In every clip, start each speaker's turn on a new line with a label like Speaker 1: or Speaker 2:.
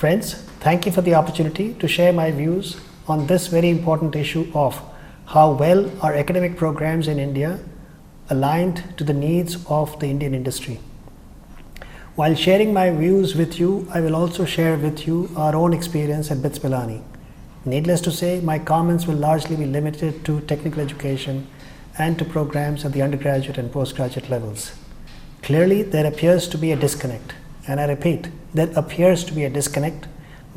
Speaker 1: Friends, thank you for the opportunity to share my views on this very important issue of how well our academic programs in India aligned to the needs of the Indian industry. While sharing my views with you, I will also share with you our own experience at BITS Pilani. Needless to say, my comments will largely be limited to technical education and to programs at the undergraduate and postgraduate levels. Clearly, there appears to be a disconnect, and I repeat, there appears to be a disconnect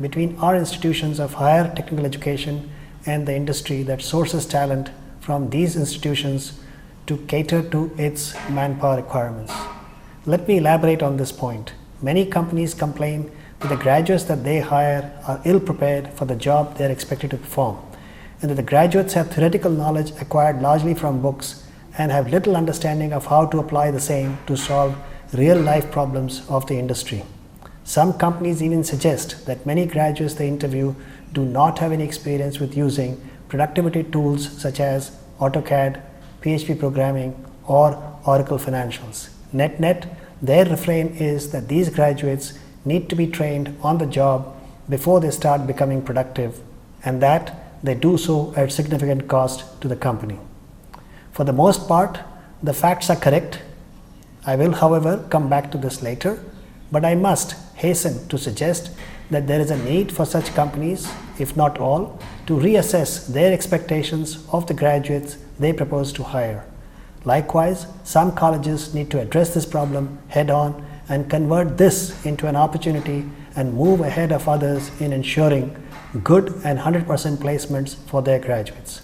Speaker 1: between our institutions of higher technical education and the industry that sources talent from these institutions to cater to its manpower requirements. Let me elaborate on this point. Many companies complain that the graduates that they hire are ill prepared for the job they are expected to perform, and that the graduates have theoretical knowledge acquired largely from books and have little understanding of how to apply the same to solve real life problems of the industry. Some companies even suggest that many graduates they interview do not have any experience with using productivity tools such as AutoCAD, PHP programming, or Oracle Financials. Net, their refrain is that these graduates need to be trained on the job before they start becoming productive, and that they do so at significant cost to the company. For the most part, the facts are correct. I will, however, come back to this later, but I must hasten to suggest that there is a need for such companies, if not all, to reassess their expectations of the graduates they propose to hire. Likewise, some colleges need to address this problem head on and convert this into an opportunity and move ahead of others in ensuring good and 100% placements for their graduates.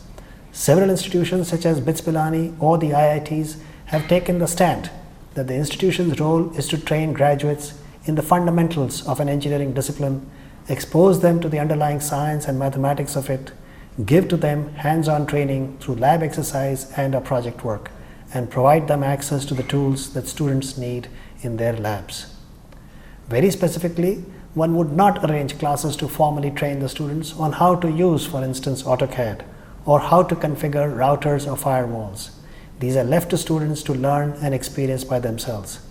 Speaker 1: Several institutions such as BITS Pilani or the IITs have taken the stand that the institution's role is to train graduates in the fundamentals of an engineering discipline, expose them to the underlying science and mathematics of it, give to them hands-on training through lab exercise and or project work, and provide them access to the tools that students need in their labs. Very specifically, one would not arrange classes to formally train the students on how to use, for instance, AutoCAD, or how to configure routers or firewalls. These are left to students to learn and experience by themselves.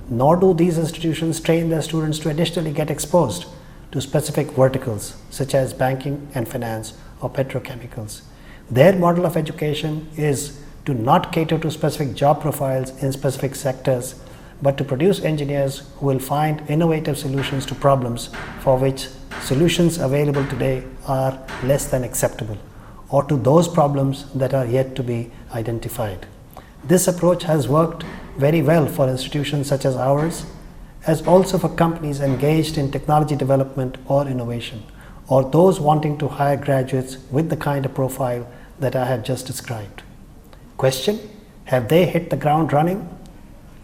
Speaker 1: Nor do these institutions train their students to additionally get exposed to specific verticals such as banking and finance or petrochemicals. Their model of education is to not cater to specific job profiles in specific sectors, but to produce engineers who will find innovative solutions to problems for which solutions available today are less than acceptable, or to those problems that are yet to be identified. This approach has worked very well for institutions such as ours, as also for companies engaged in technology development or innovation, or those wanting to hire graduates with the kind of profile that I have just described. Question: have they hit the ground running?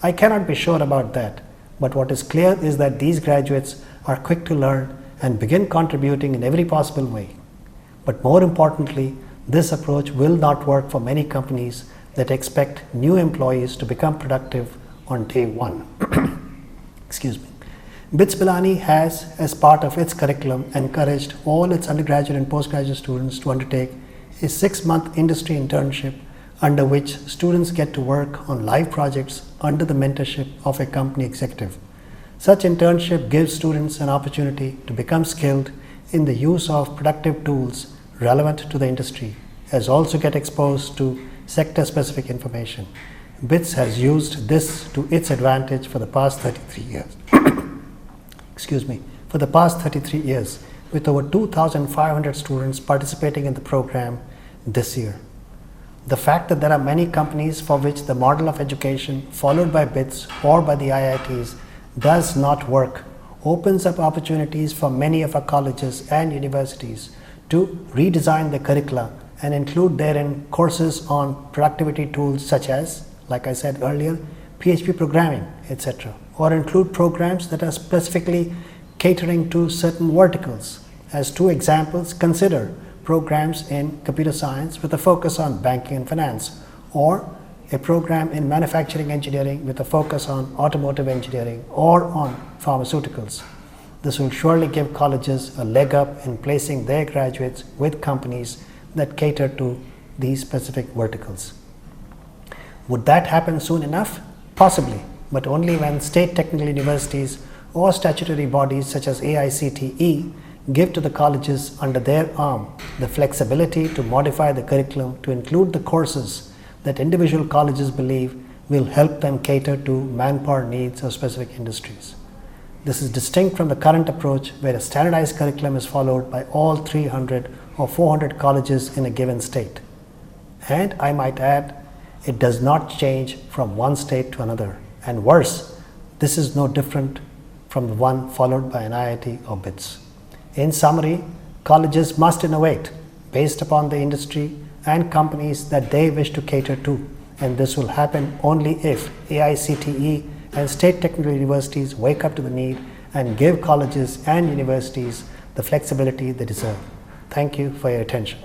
Speaker 1: I cannot be sure about that, but what is clear is that these graduates are quick to learn and begin contributing in every possible way. But more importantly, this approach will not work for many companies that expect new employees to become productive on day one. Excuse me. BITS Pilani has, as part of its curriculum, encouraged all its undergraduate and postgraduate students to undertake a 6-month industry internship under which students get to work on live projects under the mentorship of a company executive. Such internship gives students an opportunity to become skilled in the use of productive tools relevant to the industry, as also get exposed to sector-specific information. BITS has used this to its advantage for the past 33 years. Excuse me, for the past 33 years, with over 2,500 students participating in the program this year. The fact that there are many companies for which the model of education followed by BITS or by the IITs does not work opens up opportunities for many of our colleges and universities to redesign the curricula and include therein courses on productivity tools such as, like I said earlier, PHP programming, etc., or include programs that are specifically catering to certain verticals. As two examples, consider programs in computer science with a focus on banking and finance, or a program in manufacturing engineering with a focus on automotive engineering or on pharmaceuticals. This will surely give colleges a leg up in placing their graduates with companies that cater to these specific verticals. Would that happen soon enough? Possibly, but only when state technical universities or statutory bodies such as AICTE give to the colleges under their arm the flexibility to modify the curriculum to include the courses that individual colleges believe will help them cater to manpower needs of specific industries. This is distinct from the current approach where a standardized curriculum is followed by all 300 or 400 colleges in a given state. And I might add, it does not change from one state to another. And worse, this is no different from the one followed by an IIT or BITS. In summary, colleges must innovate based upon the industry and companies that they wish to cater to, and this will happen only if AICTE and state technical universities wake up to the need and give colleges and universities the flexibility they deserve. Thank you for your attention.